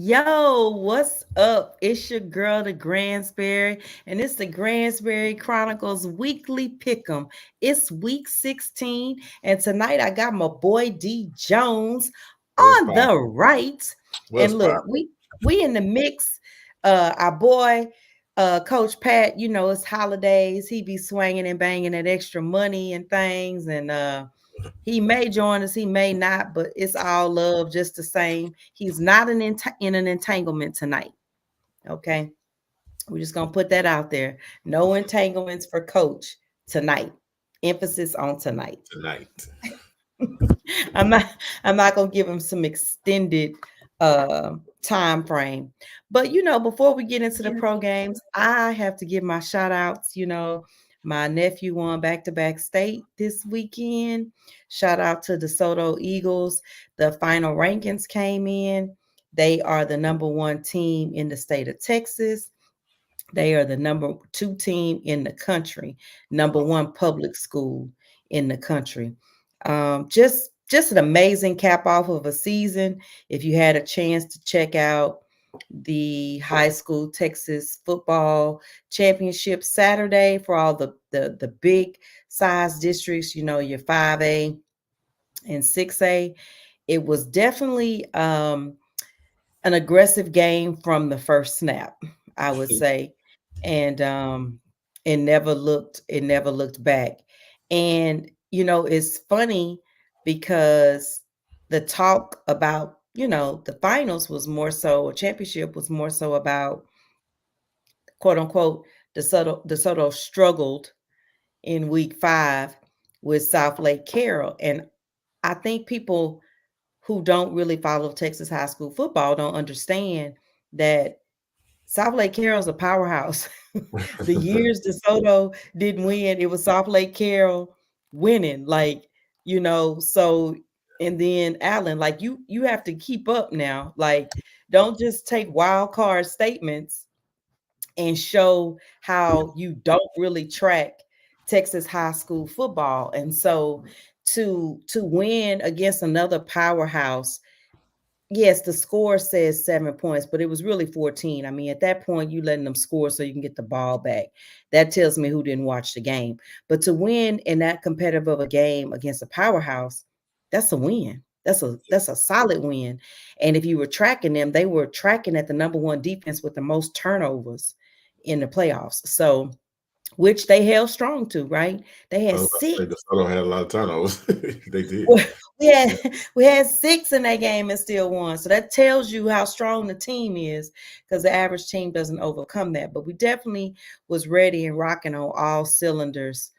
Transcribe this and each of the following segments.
Yo, what's up? It's your girl, the Gransberry, and it's the Gransberry Chronicles weekly pick'em. It's week 16, and tonight I got my boy D Jones What's on poppin'? the right. What's And look, poppin'? we in the mix. Our boy, Coach Pat, it's holidays. He be swinging and banging that extra money and things, and he may join us, he may not, but it's all love just the same. He's not in an entanglement tonight. Okay. We're just going to put that out there. No entanglements for Coach tonight. Emphasis on tonight. Tonight. I'm not I'm not going to give him some extended time frame. But before we get into the pro games, I have to give my shout outs. My nephew won back-to-back state this weekend. Shout out to the DeSoto Eagles. The final rankings came in. They are the number one team in the state of Texas. They are the number two team in the country, number one public school in the country. Just an amazing cap off of a season. If you had a chance to check out the high school Texas football championship Saturday for all the big size districts, your 5A and 6A, it was definitely an aggressive game from the first snap, I would say. And it never looked back. And it's funny because the talk about, the finals was more so, a championship was more so about, quote unquote, DeSoto struggled in week 5 with South Lake Carroll. And I think people who don't really follow Texas high school football don't understand that South Lake Carroll's a powerhouse. The years DeSoto didn't win, it was South Lake Carroll winning. So and then Allen, like you have to keep up now. Like, don't just take wild card statements and show how you don't really track Texas high school football. And so to win against another powerhouse, yes, the score says 7 points, but it was really 14. I mean, at that point, you letting them score so you can get the ball back. That tells me who didn't watch the game. But to win in that competitive of a game against a powerhouse, that's a win. That's a solid win. And if you were tracking them, they were tracking at the number one defense with the most turnovers in the playoffs. So, which they held strong to, right? They I had was about to say six. DeSoto had a lot of turnovers. They did. We had we had 6 in that game and still won. So that tells you how strong the team is, because the average team doesn't overcome that. But we definitely was ready and rocking on all cylinders.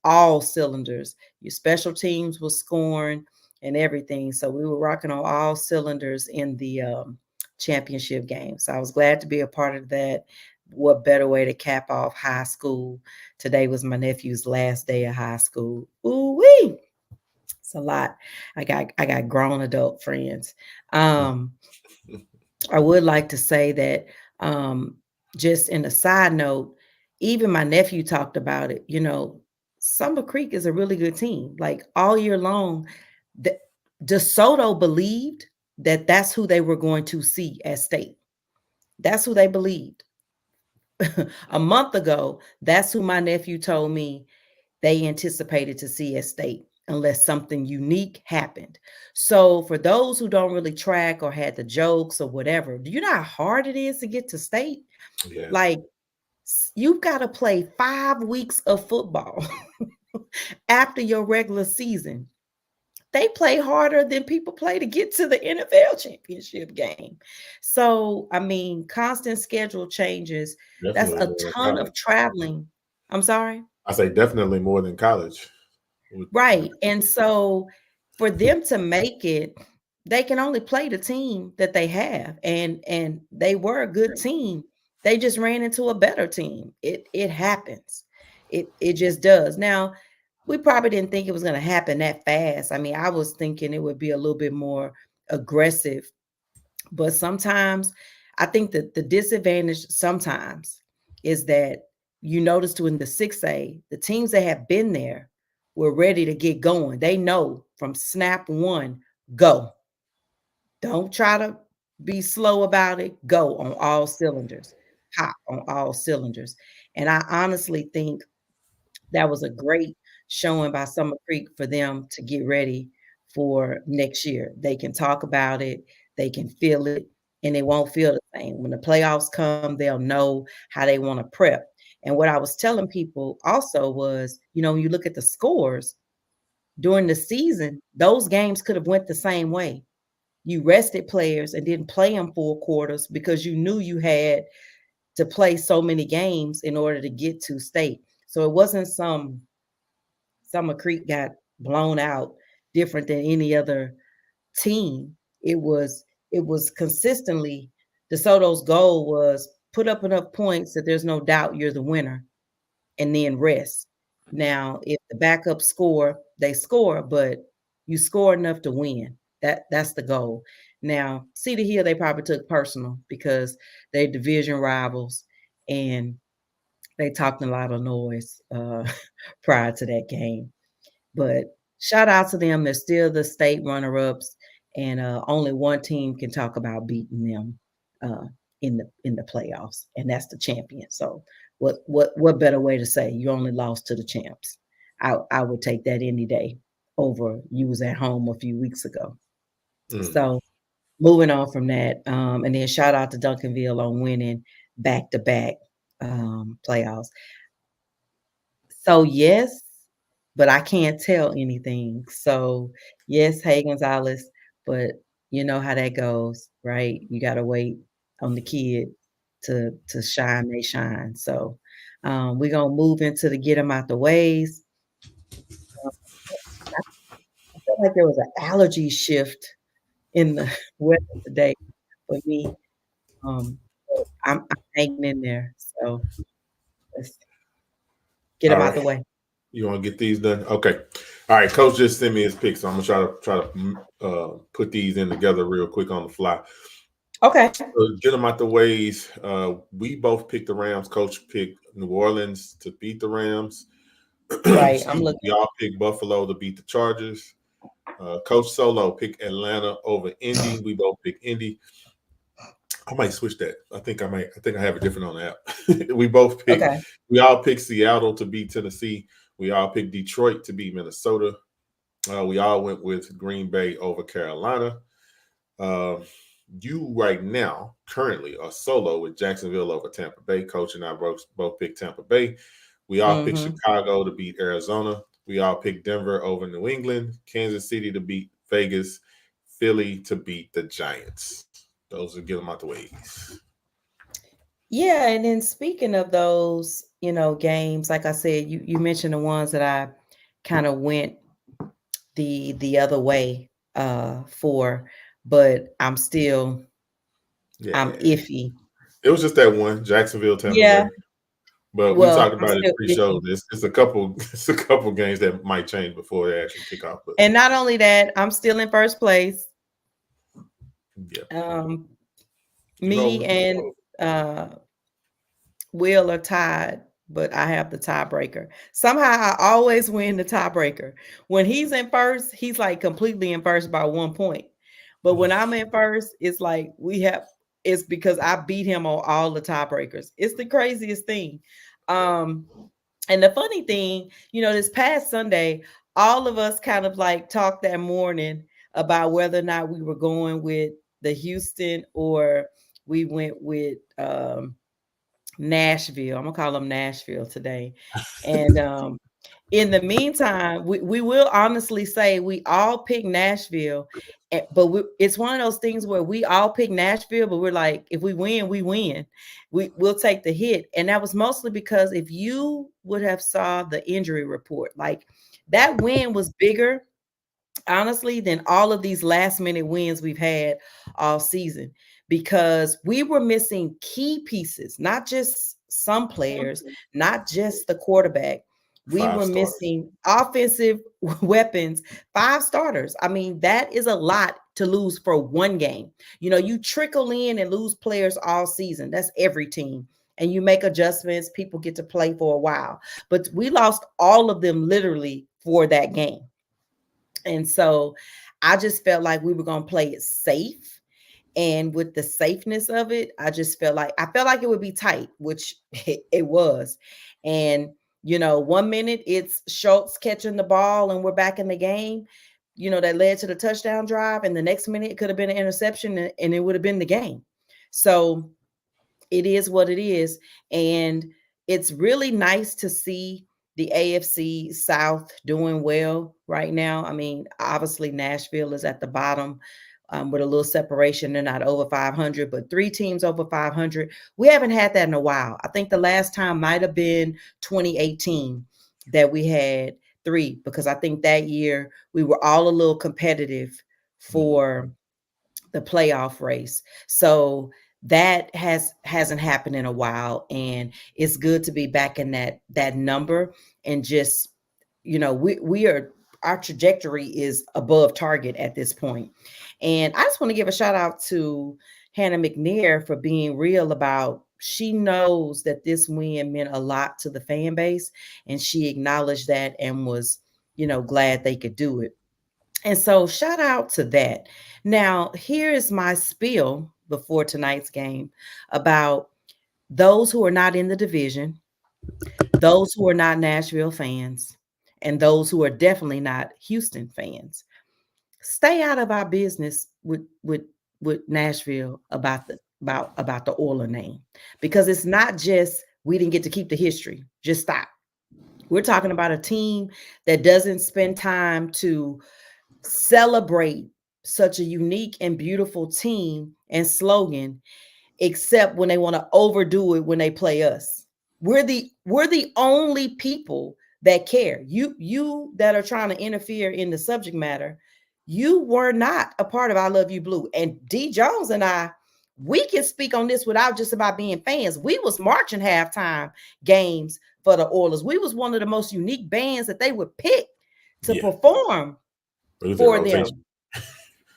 All cylinders. Your special teams was scoring and everything. So we were rocking on all cylinders in the championship game. So I was glad to be a part of that. What better way to cap off high school? Today was my nephew's last day of high school. Ooh wee! It's a lot. I got grown adult friends. Um, I would like to say that, just in a side note, even my nephew talked about it. Summer Creek is a really good team. Like, all year long, the DeSoto believed that that's who they were going to see at state. That's who they believed. A month ago, that's who my nephew told me they anticipated to see at state unless something unique happened. So for those who don't really track or had the jokes or whatever, do you know how hard it is to get to state? Yeah. Like, you've got to play 5 weeks of football after your regular season. They play harder than people play to get to the NFL championship game. So, I mean, constant schedule changes. That's Definitely a more than ton of college. traveling. I'm sorry. I say definitely more than college. Right. And so for them to make it, they can only play the team that they have. And they were a good team. They just ran into a better team. It happens. It just does. Now, we probably didn't think it was going to happen that fast. I mean, I was thinking it would be a little bit more aggressive, but sometimes I think that the disadvantage sometimes is that you notice to in the 6A, the teams that have been there were ready to get going. They know from snap one, go. Don't try to be slow about it, go on all cylinders, hot on all cylinders. And I honestly think that was a great showing by Summer Creek for them to get ready for next year. They can talk about it, they can feel it, and they won't feel the same. When the playoffs come, they'll know how they want to prep. And what I was telling people also was, when you look at the scores during the season, those games could have went the same way. You rested players and didn't play them 4 quarters because you knew you had to play so many games in order to get to state. So it wasn't Summer Creek got blown out different than any other team. It was consistently DeSoto's goal was put up enough points that there's no doubt you're the winner and then rest. Now, if the backup score, they score, but you score enough to win. That's the goal. Now, Cedar Hill, they probably took personal because they're division rivals and they talked a lot of noise prior to that game. But shout out to them. They're still the state runner-ups, and only one team can talk about beating them uh, in the playoffs, and that's the champion. So what better way to say you only lost to the champs? I would take that any day over you was at home a few weeks ago. Mm. So moving on from that, and then shout out to Duncanville on winning back-to-back playoffs. So yes, but I can't tell anything. So yes, hey Gonzalez, but you know how that goes, right? You gotta wait on the kid to shine, they shine. So we're gonna move into the get them out the ways. Um, I feel like there was an allergy shift in the weather today for me. But I'm hanging in there. So let's get them All out right. the way. You want to get these done? Okay. All right. Coach just sent me his picks, so I'm gonna put these in together real quick on the fly. Okay. Get them out the ways. We both picked the Rams. Coach picked New Orleans to beat the Rams. Right. I'm Excuse me. We looking. all picked Buffalo to beat the Chargers. Coach Solo picked Atlanta over Indy. We both picked Indy. I might switch that. I think I have it different on the app. Okay. We all picked Seattle to beat Tennessee. We all picked Detroit to beat Minnesota. We all went with Green Bay over Carolina. Uh, you right now currently are solo with Jacksonville over Tampa Bay. Coach and I both picked Tampa Bay. We all picked Mm-hmm. Chicago to beat Arizona. We all picked Denver over New England, Kansas City to beat Vegas, Philly to beat the Giants. Those are get them out the ways. Yeah, and then speaking of those, games, like I said, you mentioned the ones that I kind of went the other way for, but I'm Yeah, iffy. it was just that one Jacksonville, Tampa Yeah, Bay. But we well, talked I'm about it still pre-show. iffy. It's a couple it's a couple games that might change before they actually kick off. But And not only that, I'm still in first place. yeah, Um, you me rolling? and uh Will are tied, but I have the tiebreaker. Somehow I always win the tiebreaker. When he's in first, he's like completely in first by 1 point. But when I'm in first, it's because I beat him on all the tiebreakers. It's the craziest thing. Um, and the funny thing, this past Sunday, all of us kind of like talked that morning about whether or not we were going with the Houston or we went with Nashville. I'm gonna call them Nashville today. And in the meantime, we will honestly say we all pick Nashville, but it's one of those things where we all pick Nashville, but we're like, if we win, we win. We'll take the hit, and that was mostly because if you would have saw the injury report, like that win was bigger honestly than all of these last minute wins we've had all season because we were missing key pieces, not just some players, not just the quarterback. We Five were stars. missing offensive weapons, 5 starters. I mean, that is a lot to lose for one game. You trickle in and lose players all season. That's every team. And you make adjustments, people get to play for a while. But we lost all of them literally for that game. And so I just felt like we were going to play it safe. And with the safeness of it, I felt like it would be tight, which it was. And 1 minute it's Schultz catching the ball and we're back in the game, that led to the touchdown drive. And the next minute it could have been an interception and it would have been the game. So it is what it is. And it's really nice to see the AFC South doing well right now. I mean, obviously Nashville is at the bottom with a little separation. They're not over 500, but 3 teams over 500. We haven't had that in a while. I think the last time might have been 2018 that we had 3, because I think that year we were all a little competitive for the playoff race. So that hasn't happened in a while, and it's good to be back in that number. And just we are, our trajectory is above target at this point. And I just want to give a shout out to Hannah McNair for being real about, she knows that this win meant a lot to the fan base, and she acknowledged that and was glad they could do it. And so shout out to that. Now, here is my spiel before tonight's game about those who are not in the division, those who are not Nashville fans, and those who are definitely not Houston fans. Stay out of our business with Nashville about the Oiler name, because it's not just we didn't get to keep the history. Just stop. We're talking about a team that doesn't spend time to celebrate such a unique and beautiful team and slogan, except when they want to overdo it when they play us. We're the only people that care. You that are trying to interfere in the subject matter, you were not a part of I Love You Blue. And D Jones and I, we can speak on this without just about being fans. We was marching halftime games for the Oilers. We was one of the most unique bands that they would pick to perform for them.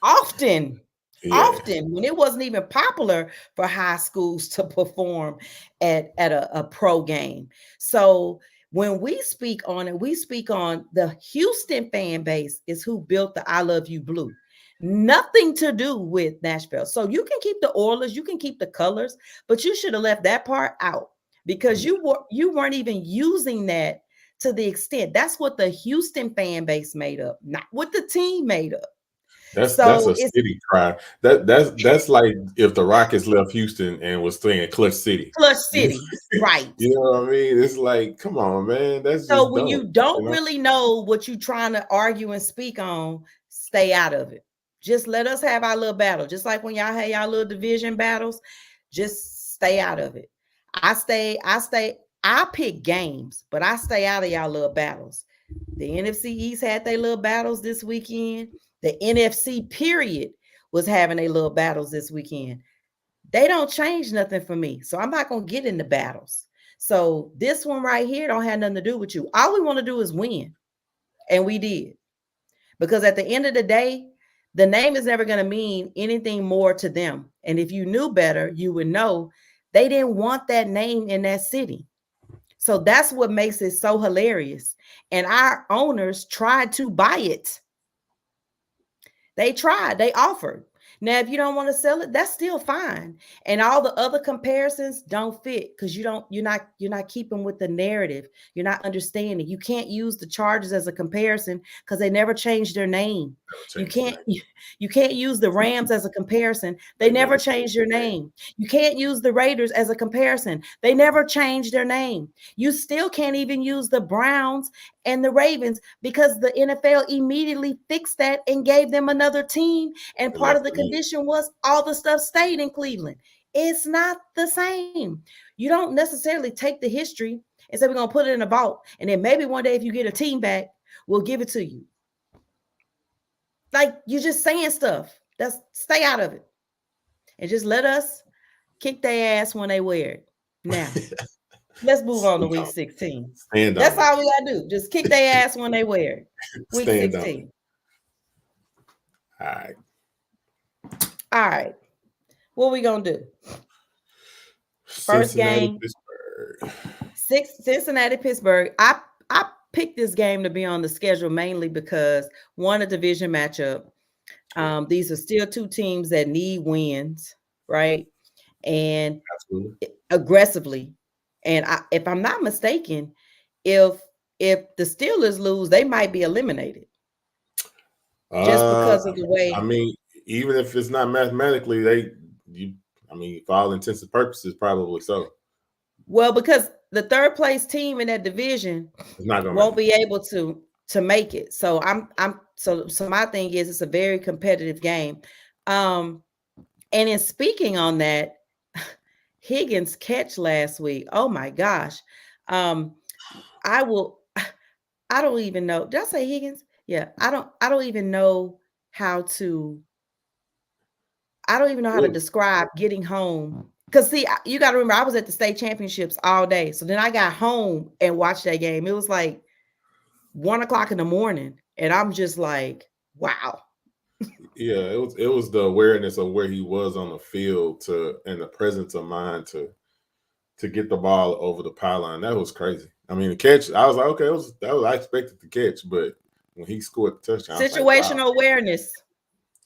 Often when it wasn't even popular for high schools to perform at a pro game. So when we speak on it, we speak on the Houston fan base is who built the I Love You Blue. Nothing to do with Nashville. So you can keep the Oilers, you can keep the colors, but you should have left that part out, because you weren't even using that to the extent. That's what the Houston fan base made up, not what the team made up. That's a city cry. That's like if the Rockets left Houston and was saying Clutch City. Clutch City, right. You know what I mean? It's like, come on, man. That's so just when dumb, you don't really know what you're trying to argue and speak on, stay out of it. Just let us have our little battle. Just like when y'all had y'all little division battles, just stay out of it. I pick games, but I stay out of y'all little battles. The NFC East had their little battles this weekend. The NFC period was having their little battles this weekend. They don't change nothing for me. So I'm not going to get into battles. So this one right here don't have nothing to do with you. All we want to do is win. And we did. Because at the end of the day, the name is never going to mean anything more to them. And if you knew better, you would know they didn't want that name in that city. So that's what makes it so hilarious. And our owners tried to buy it. They tried, they offered. Now, if you don't want to sell it, that's still fine. And all the other comparisons don't fit, because you're not keeping with the narrative. You're not understanding. You can't use the Chargers as a comparison because they never changed their name. You can't use the Rams as a comparison. They never changed their name. You can't use the Raiders as a comparison. They never changed their name. You still can't even use the Browns and the Ravens, because the NFL immediately fixed that and gave them another team. And part of the condition was all the stuff stayed in Cleveland. It's not the same. You don't necessarily take the history and say we're going to put it in a vault, and then maybe one day if you get a team back, we'll give it to you. Like, you're just saying stuff. Stay out of it. And just let us kick their ass when they wear it. Now, let's move on to week 16. That's all we got to do. Just kick their ass when they wear it. Week 16. All right. What are we going to do? First game. Cincinnati, Pittsburgh. I picked this game to be on the schedule mainly because, one, a division matchup. Yeah, These are still two teams that need wins, right? And absolutely. aggressively. And if I'm not mistaken, if the Steelers lose, they might be eliminated just Uh, because of the way. I mean, even if it's not mathematically, you, I mean, for all intents and purposes, probably so. Well, because the third place team in that division It's not gonna won't matter. be able to make it. So so my thing is it's a very competitive game. Um, and in speaking on that, Higgins catch last week. Oh my gosh. Um, I will I don't even know. Did I say Higgins? Yeah, I don't even know how to I don't even know how to Ooh, describe getting home. Cause see, you got to remember, I was at the state championships all day. So then I got home and watched that game. It was like 1 o'clock in the morning, and I'm just like, wow. yeah, it was the awareness of where he was on the field and the presence of mind to get the ball over the pylon. That was crazy. I mean, the catch, I was like, okay, that was I expected to catch, but when he scored the touchdown, I was like, wow, Situational awareness.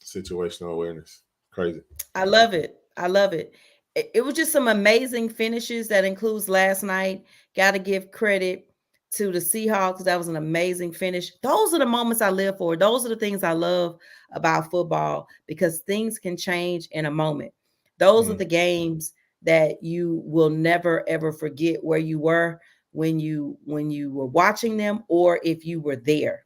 situational awareness, crazy. I love it. I love it. It was just some amazing finishes that includes last night. Got to give credit to the Seahawks. That was an amazing finish. Those are the moments I live for. Those are the things I love about football because things can change in a moment. Those are Mm, the games that you will never ever forget where you were when you were watching them or if you were there.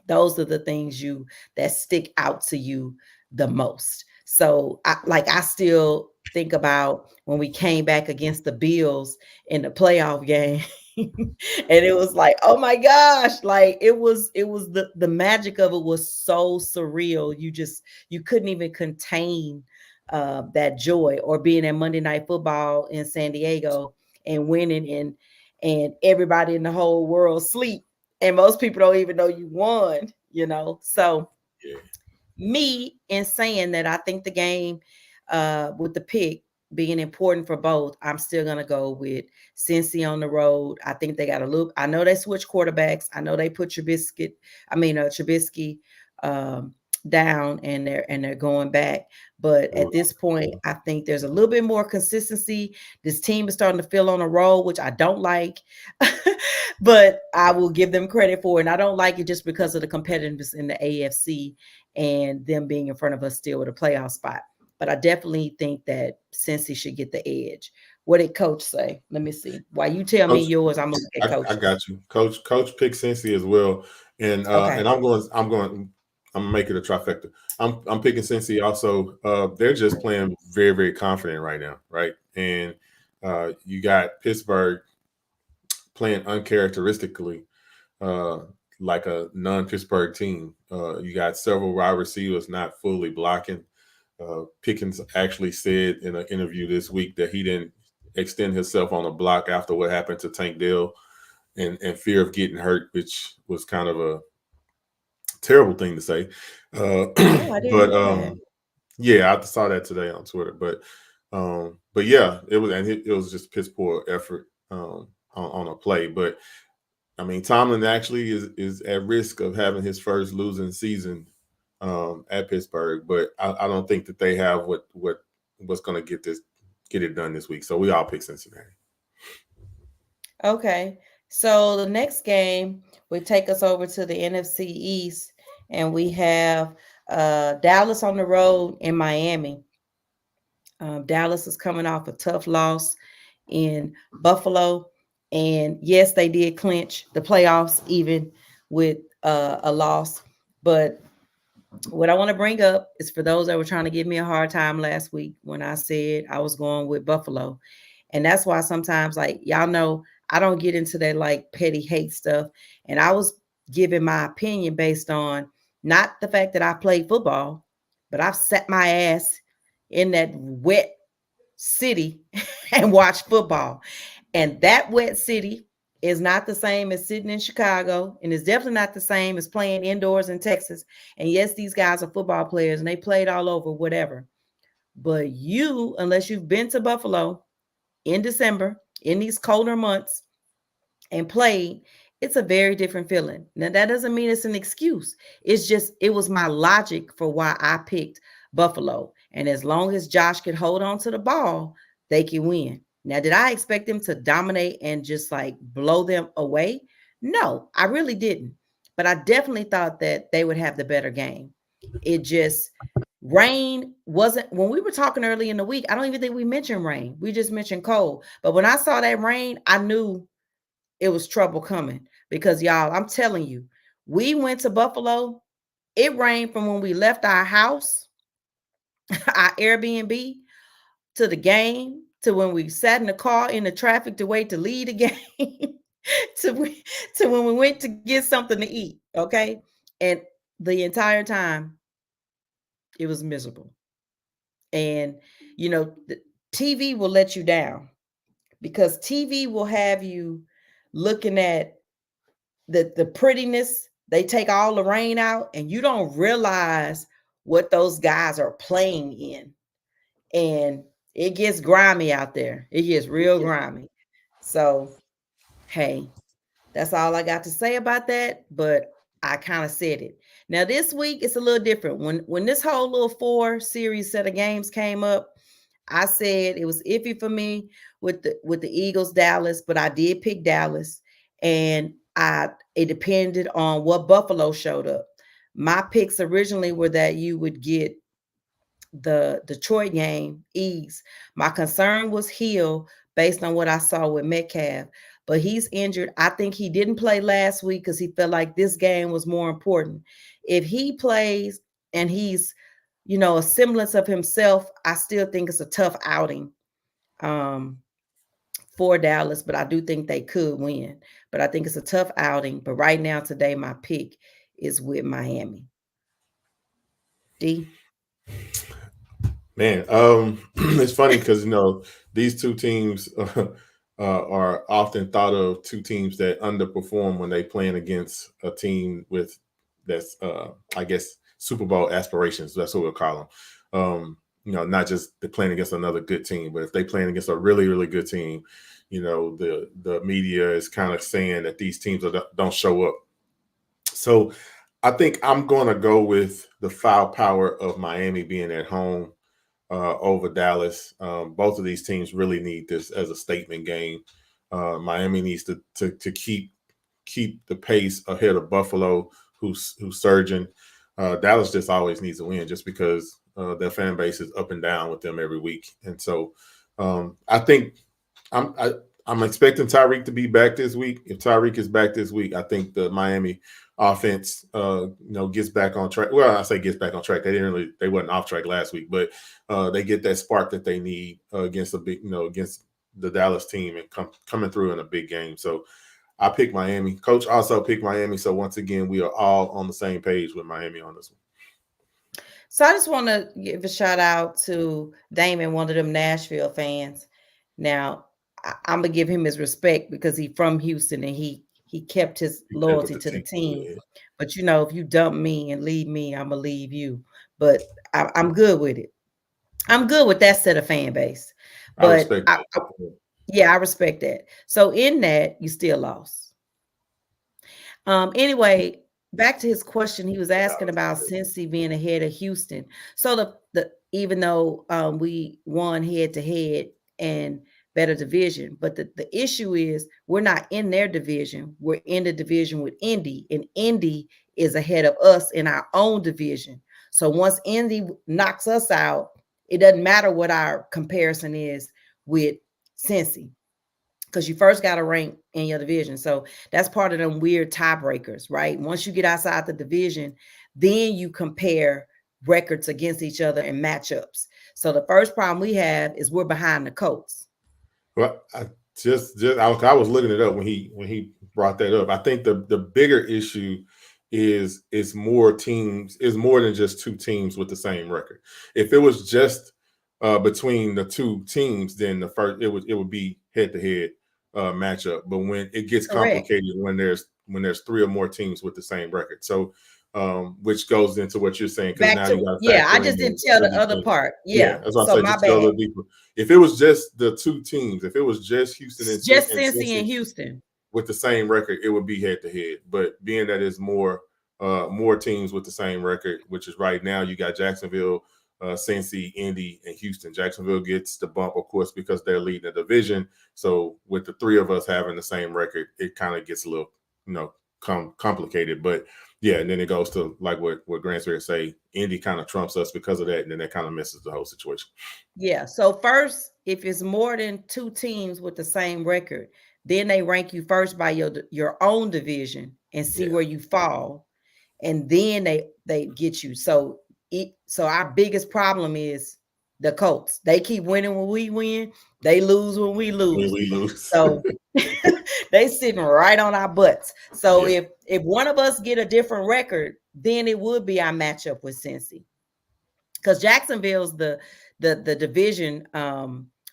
Those are the things you that stick out to you the most. So I still think about when we came back against the Bills in the playoff game. And it was like, oh my gosh, like it was the magic of it was so surreal. You couldn't even contain that joy, or being at Monday Night Football in San Diego and winning, and everybody in the whole world sleep, and most people don't even know you won. So yeah. me in saying that I think the game with the pick being important for both, I'm still gonna go with Cincy on the road. I think they got a look. I know they switch quarterbacks. I know they put Trubisky um, down, and they're going back. But at this point, I think there's a little bit more consistency. This team is starting to feel on a roll, which I don't like. But I will give them credit for it. And I don't like it just because of the competitiveness in the AFC and them being in front of us still with a playoff spot. But I definitely think that Cincy should get the edge. What did Coach say? Let me see. While you tell me Coach, yours, I'm gonna look at I Coach's. got you. Coach picked Cincy as well, Okay. and I'm gonna make it a trifecta. I'm picking Cincy also. They're just playing very very confident right now, right? And you got Pittsburgh playing uncharacteristically, uh, like a non-Pittsburgh team. You got several wide receivers not fully blocking. Pickens actually said in an interview this week that he didn't extend himself on a block after what happened to Tank Dell and fear of getting hurt, which was kind of a terrible thing to say. Uh, Oh, I didn't but know that. yeah, I saw that today on Twitter. But yeah, it was just piss poor effort on a play. But I mean, Tomlin actually is at risk of having his first losing season at Pittsburgh, but I don't think that they have what's going to get it done this week. So we all pick Cincinnati. Okay. So the next game will take us over to the NFC East, and we have Dallas on the road in Miami. Dallas is coming off a tough loss in Buffalo. And yes, they did clinch the playoffs even with a loss. But what I want to bring up is for those that were trying to give me a hard time last week when I said I was going with Buffalo. And that's why sometimes, like, y'all know, I don't get into that like petty hate stuff. And I was giving my opinion based on not the fact that I played football, but I've sat my ass in that wet city and watched football. And that wet city is not the same as sitting in Chicago, and it's definitely not the same as playing indoors in Texas. And yes, these guys are football players and they played all over, whatever. But unless you've been to Buffalo in December in these colder months and played, It's a very different feeling. Now, that doesn't mean it's an excuse. It's just, it was my logic for why I picked Buffalo. And as long as Josh could hold on to the ball, they can win. Now, did I expect them to dominate and just like blow them away? No, I really didn't. But I definitely thought that they would have the better game. It just, rain wasn't, when we were talking early in the week, I don't even think we mentioned rain. We just mentioned cold. But when I saw that rain, I knew it was trouble coming because y'all, I'm telling you, we went to Buffalo. It rained from when we left our house, our Airbnb, to the game, to when we sat in the car in the traffic to wait to leave the game, to, to when we went to get something to eat. Okay. And the entire time, it was miserable. And, you know, the TV will let you down because TV will have you looking at the prettiness. They take all the rain out and you don't realize what those guys are playing in. And it gets grimy out there. It gets real grimy. So, hey, that's all I got to say about that, but I kind of said it. Now this week it's a little different. When this whole little 4 series set of games came up, I said it was iffy for me with the Eagles Dallas, but I did pick Dallas, and it depended on what Buffalo showed up. My picks originally were that you would get the Detroit game, Eags. My concern was Hill based on what I saw with Metcalf, but he's injured. I think he didn't play last week because he felt like this game was more important. If he plays and he's, you know, a semblance of himself, I still think it's a tough outing for Dallas, but I do think they could win. But I think it's a tough outing. But right now, today, my pick is with Miami. D. Man, it's funny because these two teams are often thought of two teams that underperform when they playing against a team with that's I guess Super Bowl aspirations. That's what we'll call them. Not just they're playing against another good team, but if they playing against a really really good team, the media is kind of saying that these teams don't show up. So I think I'm going to go with the firepower of Miami being at home over Dallas. Both of these teams really need this as a statement game. Miami needs to keep the pace ahead of Buffalo, who's surging. Dallas just always needs to win, just because their fan base is up and down with them every week. And so I think I'm expecting Tyreek to be back this week. If Tyreek is back this week, I think the Miami offense gets back on track. Well, I say gets back on track. They wasn't off track last week, but they get that spark that they need against against the Dallas team and coming through in a big game. So I pick Miami. Coach also picked Miami. So once again, we are all on the same page with Miami on this one. So I just want to give a shout out to Damon, one of them Nashville fans. Now, I'm gonna give him his respect because he's from Houston and he kept his loyalty to the team. Yeah. But if you dump me and leave me, I'm gonna leave you. But I'm good with it. I'm good with that set of fan base. But I respect that. I respect that. So in that, you still lost. Anyway, back to his question, he was asking about Cincy being ahead of Houston. So the even though we won head to head and better division, but the issue is we're not in their division. We're in the division with Indy, and Indy is ahead of us in our own division. So once Indy knocks us out, it doesn't matter what our comparison is with Cincy, because you first got to rank in your division. So that's part of them weird tiebreakers, right? Once you get outside the division, then you compare records against each other and matchups. So the first problem we have is we're behind the Colts. Well, I was looking it up when he brought that up. I think the bigger issue is more teams, is more than just two teams with the same record. If it was just between the two teams, then the first it would be head to head matchup. But when it gets complicated, when there's 3 or more teams with the same record, so which goes into what you're saying. I just didn't tell the other part. Yeah, that's what I said. Just go a little deeper. If it was just the two teams, if it was just Houston and Cincy and Houston, with the same record, it would be head to head. But being that it's more teams with the same record, which is right now you got Jacksonville, Cincy, Indy, and Houston. Jacksonville gets the bump, of course, because they're leading the division. So with the three of us having the same record, it kind of gets a little, complicated. But yeah, and then it goes to like what Gransberry say, Indy kind of trumps us because of that, and then that kind of messes the whole situation. Yeah. So first, if it's more than two teams with the same record, then they rank you first by your own division and see where you fall, and then they get you. So our biggest problem is the Colts. They keep winning when we win. They lose when we lose. When we lose. So they sitting right on our butts. So if one of us get a different record, then it would be our matchup with Cincy, because Jacksonville's the division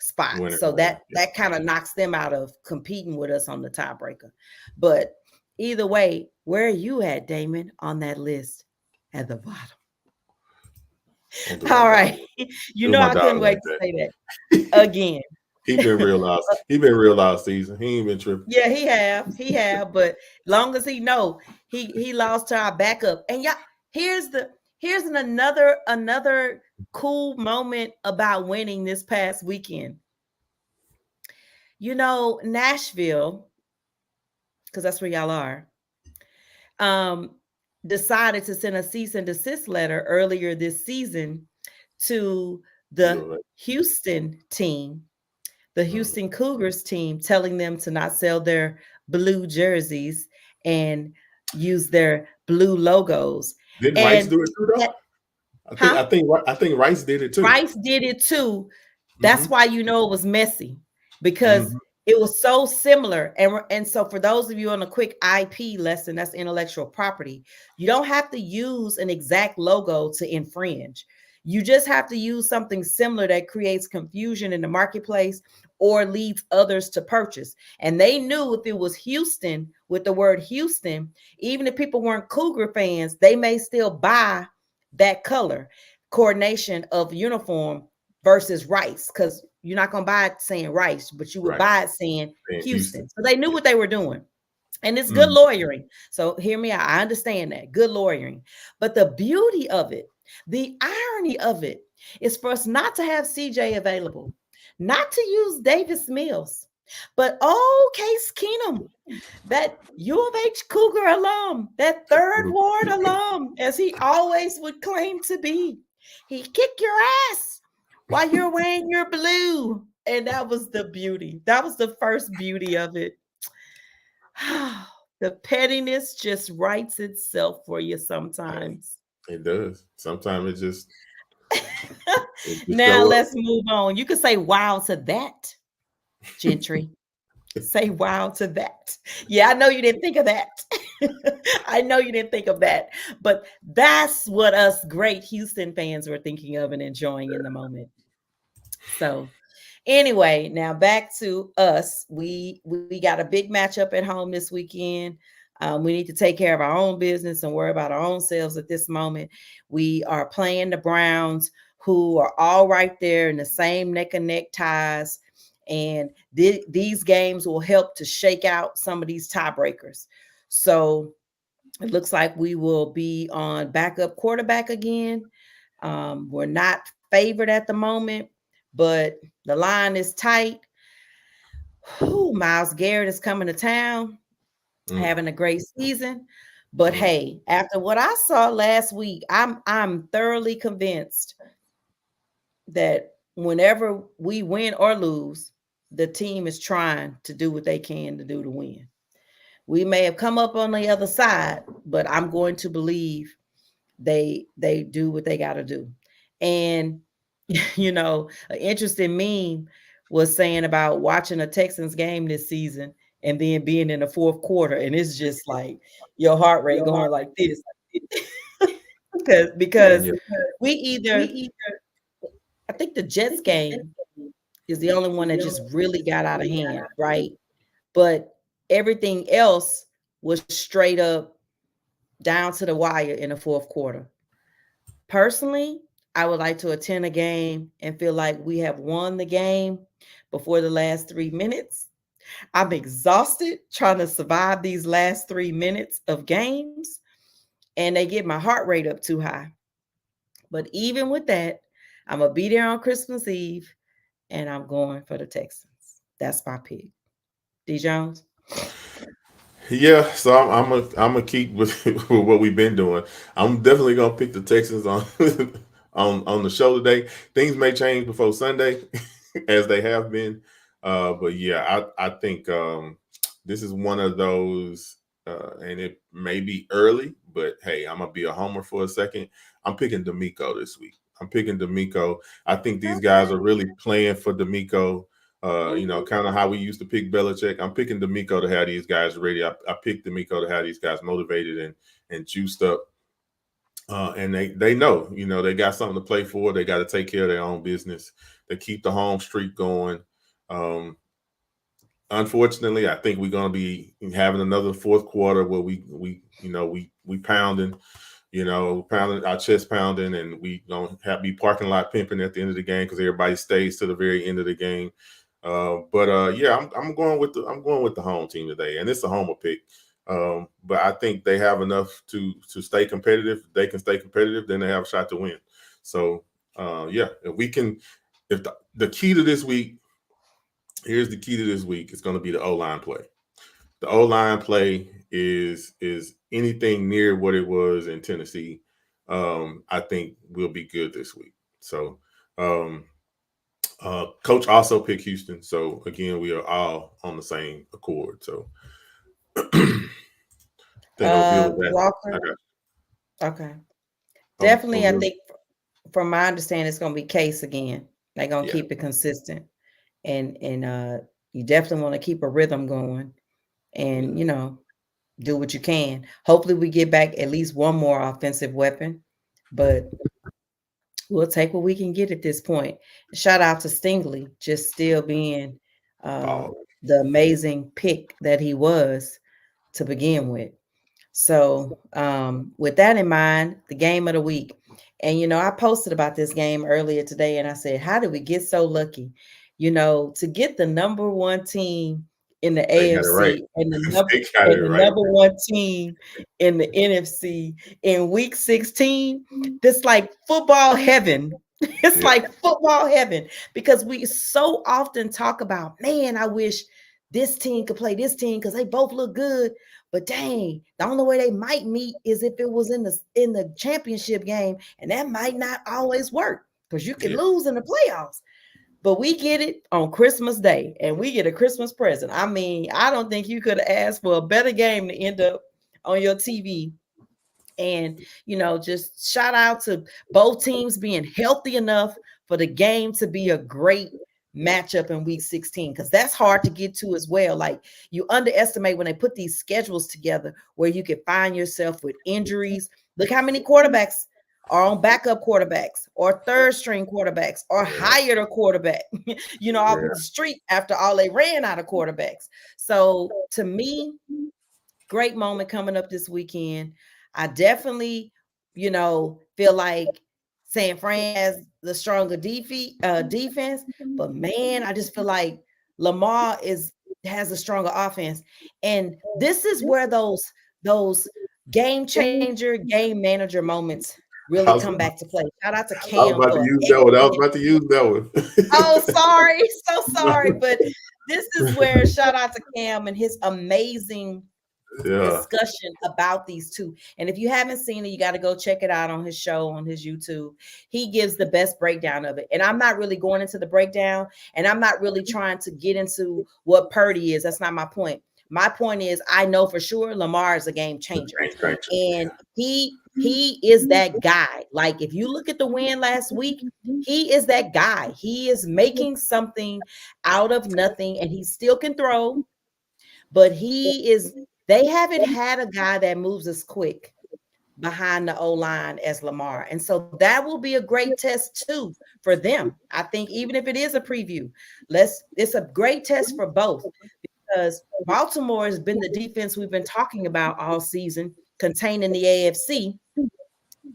spot. Winner, so that kind of knocks them out of competing with us on the tiebreaker. But either way, where are you at, Damon, on that list at the bottom? All right. I couldn't wait to say that again. He been real loud. He been real loud season. He ain't been tripping. Yeah, he have. But long as he know, he lost to our backup. And yeah, here's another cool moment about winning this past weekend. Nashville, because that's where y'all are, decided to send a cease and desist letter earlier this season to the Houston team, the Houston Cougars team, telling them to not sell their blue jerseys and use their blue logos. Didn't Rice do it too, though? I think Rice did it too. Rice did it too. That's why it was messy, because it was so similar. And so for those of you on a quick IP lesson, that's intellectual property, you don't have to use an exact logo to infringe. You just have to use something similar that creates confusion in the marketplace or leads others to purchase. And they knew if it was Houston with the word Houston, even if people weren't Cougar fans, they may still buy that color coordination of uniform versus Rice, because you're not going to buy it saying Rice, but you would buy it saying Houston. So they knew what they were doing. And it's good lawyering. So hear me out. I understand that. Good lawyering. But the beauty of it, the irony of it, is for us not to have CJ available, not to use Davis Mills, but Case Keenum, that U of H Cougar alum, that Third Ward alum, as he always would claim to be. He kicked your ass while you're wearing your blue. And that was the beauty. That was the first beauty of it. The pettiness just writes itself for you sometimes. It does. Sometimes it just now let's move on. You could say wow to that, Gentry. Say wow to that. Yeah, I know you didn't think of that. I know you didn't think of that. But that's what us great Houston fans were thinking of and enjoying in the moment. So anyway, now back to us. We got a big matchup at home this weekend. We need to take care of our own business and worry about our own selves at this moment. We are playing the Browns, who are all right there in the same neck and neck ties. And these games will help to shake out some of these tiebreakers. So it looks like we will be on backup quarterback again. We're not favored at the moment, but the line is tight. Myles Garrett is coming to town, having a great season. But hey, after what I saw last week, I'm thoroughly convinced that whenever we win or lose, the team is trying to do what they can to do to win. We may have come up on the other side, but I'm going to believe they do what they got to do. And an interesting meme was saying about watching a Texans game this season and then being in the fourth quarter, and it's just like your heart rate going like this, because we either I think the Jets game is the only one that just really got out of hand, right? But everything else was straight up down to the wire in the fourth quarter. Personally, I would like to attend a game and feel like we have won the game before the last 3 minutes. I'm exhausted trying to survive these last 3 minutes of games, and they get my heart rate up too high. But even with that, I'm gonna be there on Christmas Eve, and I'm going for the Texans. That's my pick. D Jones. Yeah, so I'm gonna keep with, with what we've been doing. I'm definitely gonna pick the Texans on on the show today. Things may change before Sunday, as they have been, but yeah, I think this is one of those, and it may be early, but hey, I'm gonna be a homer for a second. I'm picking D'Amico this week. I'm picking D'Amico. I think these guys are Okay. really playing for D'Amico. Mhm. Kind of how we used to pick Belichick. I'm picking D'Amico to have these guys ready. I picked D'Amico to have these guys motivated and juiced up. And they know, they got something to play for. They got to take care of their own business. They keep the home streak going. Um, Unfortunately, I think we're going to be having another fourth quarter where we pounding, pounding our chest pounding, and we don't have be parking lot pimping at the end of the game because everybody stays to the very end of the game. But yeah, I'm going with the home team today, and it's a homer pick. But I think they have enough to stay competitive. If they can stay competitive, then they have a shot to win. So yeah, if we can, if the key to this week, here's the key to this week, it's going to be the O line play. The O line play is anything near what it was in Tennessee. I think we'll be good this week. So um, Coach also picked Houston. So again, we are all on the same accord. So I think I'm good with that. I Walker. got Okay. I'm Definitely, I good. think from my understanding, it's gonna be Case again. They're gonna Yeah, keep it consistent, and you definitely want to keep a rhythm going, yeah, and do what you can. Hopefully, we get back at least one more offensive weapon, but we'll take what we can get at this point. Shout out to Stingley, just still being uh, Paul. the amazing pick that he was to begin with. So, with that in mind, the game of the week. And, I posted about this game earlier today and I said, how did we get so lucky? To get the number one team in the They got it right. AFC and the number They got and it the right. number one team in the NFC in week 16, this like football heaven. It's Yeah, like football heaven because we so often talk about, man, I wish this team could play this team because they both look good. But dang, the only way they might meet is if it was in the championship game, and that might not always work because you can yeah, lose in the playoffs. But we get it on Christmas Day, and we get a Christmas present. I mean, I don't think you could have asked for a better game to end up on your TV. And just shout out to both teams being healthy enough for the game to be a great matchup in week 16, because that's hard to get to as well. Like, you underestimate when they put these schedules together where you can find yourself with injuries. Look how many quarterbacks are on backup quarterbacks or third string quarterbacks or yeah, hired a quarterback off yeah. the street after all they ran out of quarterbacks. So to me, great moment coming up this weekend. I definitely, feel like San Fran has the stronger defense, but man, I just feel like Lamar has a stronger offense, and this is where those game changer, game manager moments really I was, come back to play. Shout out to I was Cam about to for use that one. I was excellent. about to use Oh, sorry, so that sorry, but this is where shout out to Cam and his amazing one. Yeah. discussion about these two. And if you haven't seen it, you got to go check it out on his show on his YouTube. He gives the best breakdown of it. And I'm not really going into the breakdown, and I'm not really trying to get into what Purdy is. That's not my point. My point is, I know for sure Lamar is a game changer. And he is that guy. Like, if you look at the win last week, he is that guy. He is making something out of nothing, and he still can throw, but they haven't had a guy that moves as quick behind the O line as Lamar. And so that will be a great test too for them. I think even if it is a preview, it's a great test for both, because Baltimore has been the defense we've been talking about all season, containing the AFC.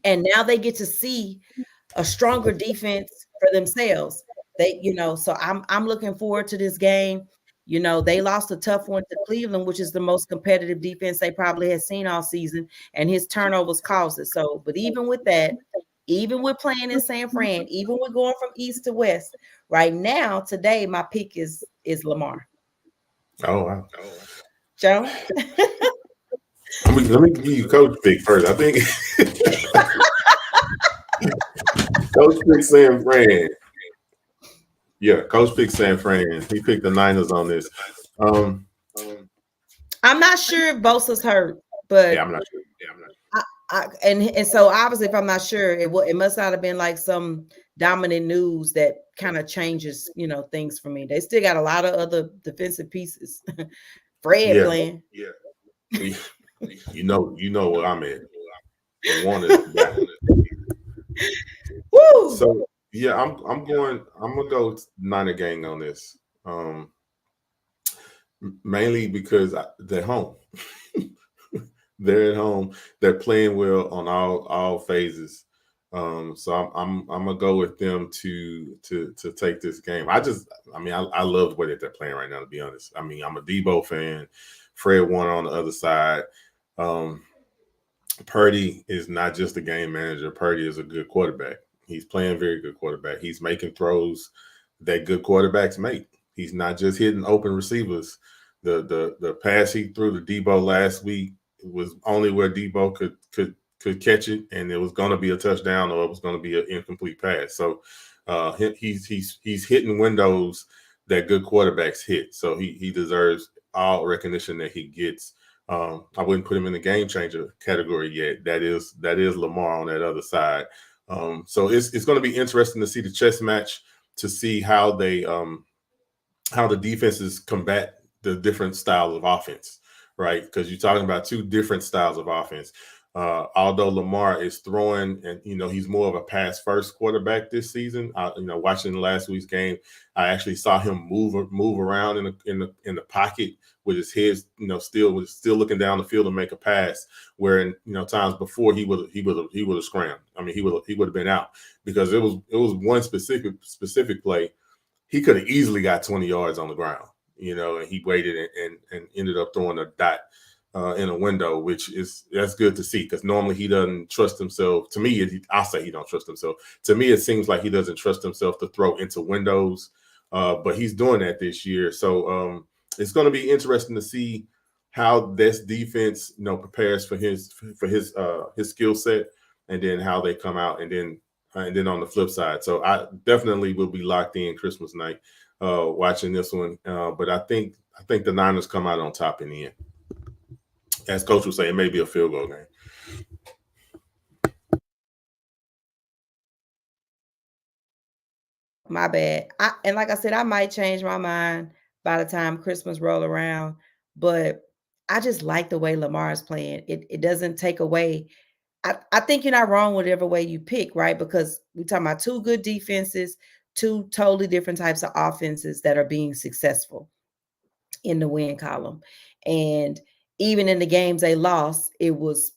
And now they get to see a stronger defense for themselves. So I'm looking forward to this game. You know, they lost a tough one to Cleveland, which is the most competitive defense they probably had seen all season, and his turnovers caused it. So, but even with that, even with playing in San Fran, even with going from east to west, right now, today, my pick is Lamar. Oh wow. Joe? Let me give you coach pick first. I think coach pick San Fran. Yeah, coach picked San Fran. He picked the Niners on this. Um, I'm not sure if Bosa's hurt, yeah, but I'm not sure. and so obviously, if I'm not sure, it must not have been like some dominant news that kind of changes, things for me. They still got a lot of other defensive pieces. Fred Yeah, playing. we, you know where I'm at. The Warner's back. Woo! So yeah, I'm gonna go Niner gang on this. Mainly because they're home. They're at home. They're playing well on all phases. So I'm gonna go with them to take this game. I love the way that they're playing right now. To be honest, I mean, I'm a Debo fan. Fred Warner on the other side. Um, Purdy is not just a game manager. Purdy is a good quarterback. He's playing very good quarterback. He's making throws that good quarterbacks make. He's not just hitting open receivers. The pass he threw to Debo last week was only where Debo could catch it, and it was going to be a touchdown or it was going to be an incomplete pass. So he's hitting windows that good quarterbacks hit. So he deserves all recognition that he gets. I wouldn't put him in the game changer category yet. That is Lamar on that other side. So it's going to be interesting to see the chess match, to see how the defenses combat the different styles of offense, right? Because you're talking about two different styles of offense. Although Lamar is throwing, and he's more of a pass first quarterback this season. Watching last week's game, I actually saw him move around in the pocket with his head, still looking down the field to make a pass. Where in times before he would have scrambled. I mean, he would have been out, because it was one specific play. He could have easily got 20 yards on the ground, and he waited and ended up throwing a dot in a window, that's good to see, because normally he doesn't trust himself. To me, I'll say he don't trust himself. To me, it seems like he doesn't trust himself to throw into windows, but he's doing that this year. So it's going to be interesting to see how this defense, prepares for his skill set, and then how they come out, and then on the flip side. So I definitely will be locked in Christmas night watching this one. But I think the Niners come out on top in the end. As Coach was saying, it may be a field goal game. My bad. And like I said, I might change my mind by the time Christmas roll around, but I just like the way Lamar is playing. It doesn't take away. I think you're not wrong whatever way you pick, right? Because we're talking about two good defenses, two totally different types of offenses that are being successful in the win column. And even in the games they lost, it was,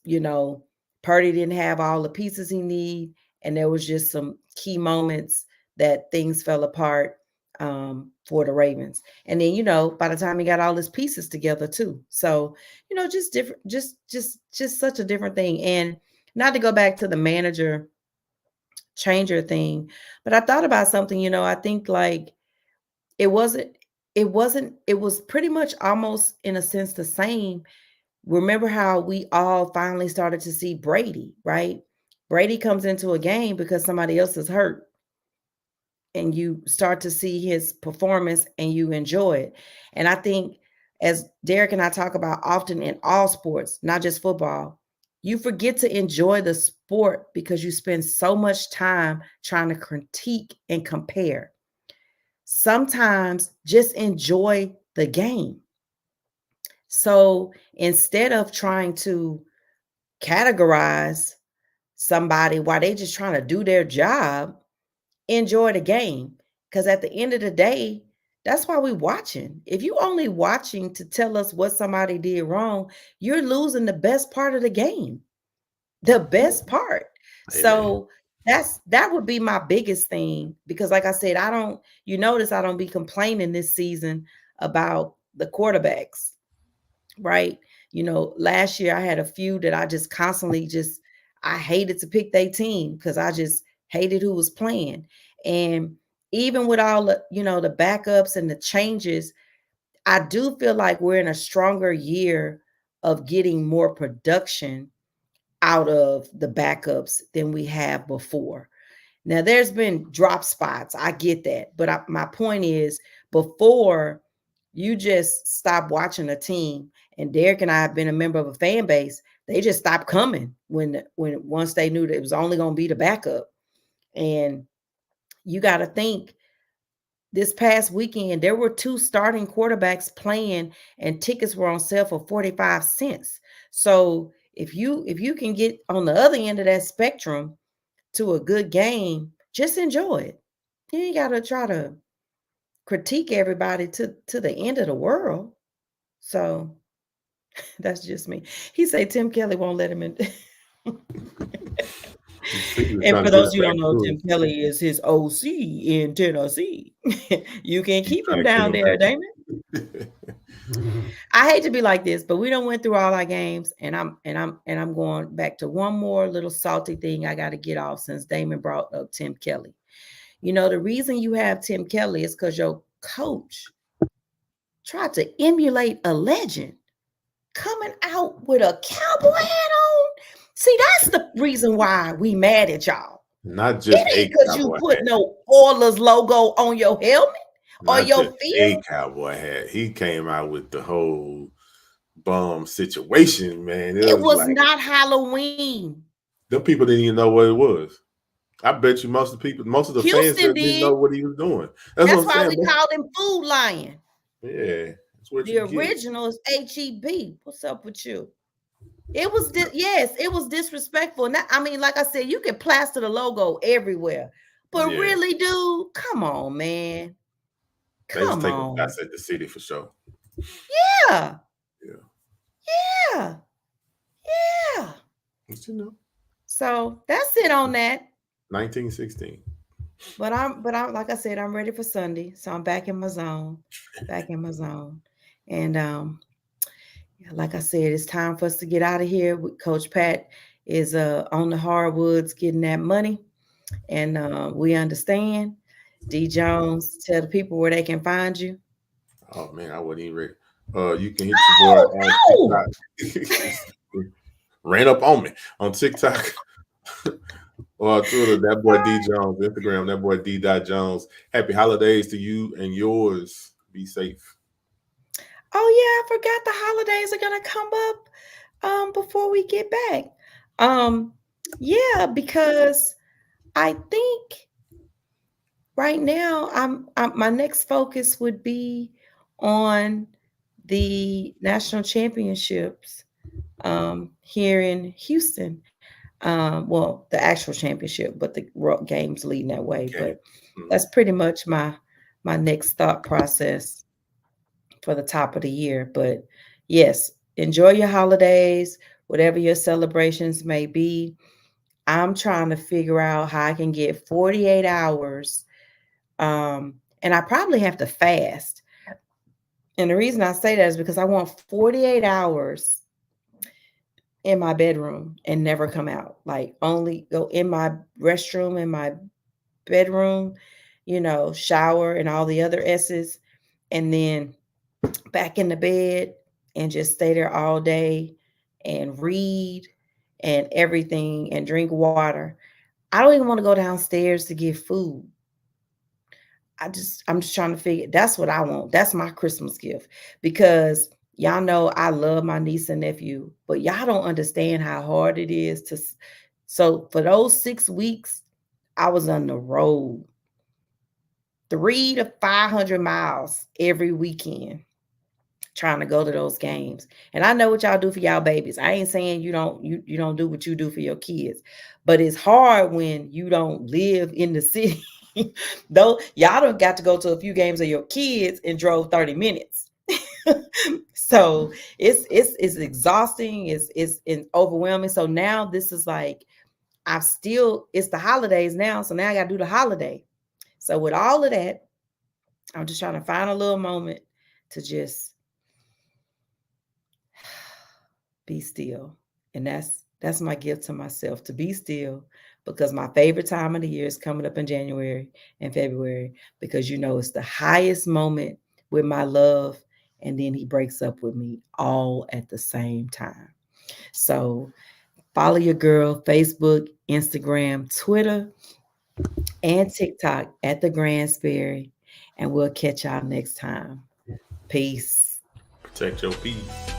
Purdy didn't have all the pieces he need, and there was just some key moments that things fell apart for the Ravens. And then, by the time he got all his pieces together too. So, just different, just such a different thing. And not to go back to the manager changer thing, but I thought about something, I think like it wasn't it was pretty much almost in a sense the same. Remember how we all finally started to see Brady, right? Brady comes into a game because somebody else is hurt, and you start to see his performance and you enjoy it. And I think, as Derek and I talk about often in all sports, not just football, you forget to enjoy the sport because you spend so much time trying to critique and compare. Sometimes just enjoy the game. So instead of trying to categorize somebody while they just trying to do their job, enjoy the game. Because at the end of the day, that's why we're watching. If you only watching to tell us what somebody did wrong, you're losing the best part of the game. The best part. So that would be my biggest thing, because like I said, you notice I don't be complaining this season about the quarterbacks, right? Last year I had a few that I just constantly I hated to pick their team because I just hated who was playing. And even with all the backups and the changes, I do feel like we're in a stronger year of getting more production out of the backups than we have before. Now, there's been drop spots. I get that. But my point is, before, you just stop watching a team, and Derek and I have been a member of a fan base. They just stopped coming when once they knew that it was only going to be the backup. And you got to think, this past weekend, there were 2 starting quarterbacks playing, and tickets were on sale for 45 cents. So if you can get on the other end of that spectrum to a good game, just enjoy it. You ain't got to try to critique everybody to the end of the world. So that's just me. He said Tim Kelly won't let him in. And for those you don't know, Tim Kelly is his OC in Tennessee. You can keep him down there, Damon. I hate to be like this, but we don't went through all our games, and I'm going back to one more little salty thing I got to get off since Damon brought up Tim Kelly. The reason you have Tim Kelly is because your coach tried to emulate a legend coming out with a cowboy hat on. See, that's the reason why we mad at y'all. Not just because you put no Oilers logo on your helmet or your field. A cowboy hat. He came out with the whole bum situation, man. It was like, not Halloween. Them people didn't even know what it was. I bet you most of the fans didn't know what he was doing. That's why we called him Food Lion. Yeah. That's what the original is HEB. What's up with you? It was it was disrespectful. Now, I mean, like I said, you can plaster the logo everywhere, but really, dude, come on, man. Come on. That's at the city for sure. Yeah. But you know. So that's it on that. 1916. But I'm like I said, I'm ready for Sunday, so I'm back in my zone. And like I said, it's time for us to get out of here. Coach Pat is on the hardwoods getting that money, and we understand. D Jones, tell the people where they can find you. Oh man, I wasn't even ready. You can hit your boy on TikTok. Ran up on me on TikTok or Twitter. That boy D Jones. Instagram. That boy D. Jones. Happy holidays to you and yours. Be safe. Oh yeah, I forgot the holidays are gonna come up before we get back. Yeah, because I think right now I'm my next focus would be on the national championships here in Houston. Well, the actual championship, but the games leading that way. Okay. But that's pretty much my next thought process for the top of the year. But yes, enjoy your holidays, whatever your celebrations may be. I'm trying to figure out how I can get 48 hours. And I probably have to fast. And the reason I say that is because I want 48 hours in my bedroom and never come out. Like only go in my restroom, in my bedroom, shower and all the other S's, and then back in the bed and just stay there all day and read and everything and drink water. I don't even want to go downstairs to get food. I'm just trying to figure. That's what I want. That's my Christmas gift, because y'all know I love my niece and nephew, but y'all don't understand how hard it is to. So for those 6 weeks, I was on the road, 300 to 500 miles every weekend, trying to go to those games. And I know what y'all do for y'all babies. I ain't saying you don't do what you do for your kids, but it's hard when you don't live in the city. Though y'all don't got to go to a few games of your kids and drove 30 minutes. So it's exhausting. It's overwhelming. So now this is like, it's the holidays now. So now I got to do the holiday. So with all of that, I'm just trying to find a little moment to just be still. And that's my gift to myself, to be still, because my favorite time of the year is coming up in January and February, because it's the highest moment with my love, and then he breaks up with me all at the same time. So follow your girl Facebook, Instagram, Twitter, and TikTok at the Gransberry, and we'll catch y'all next time. Peace. Protect your peace.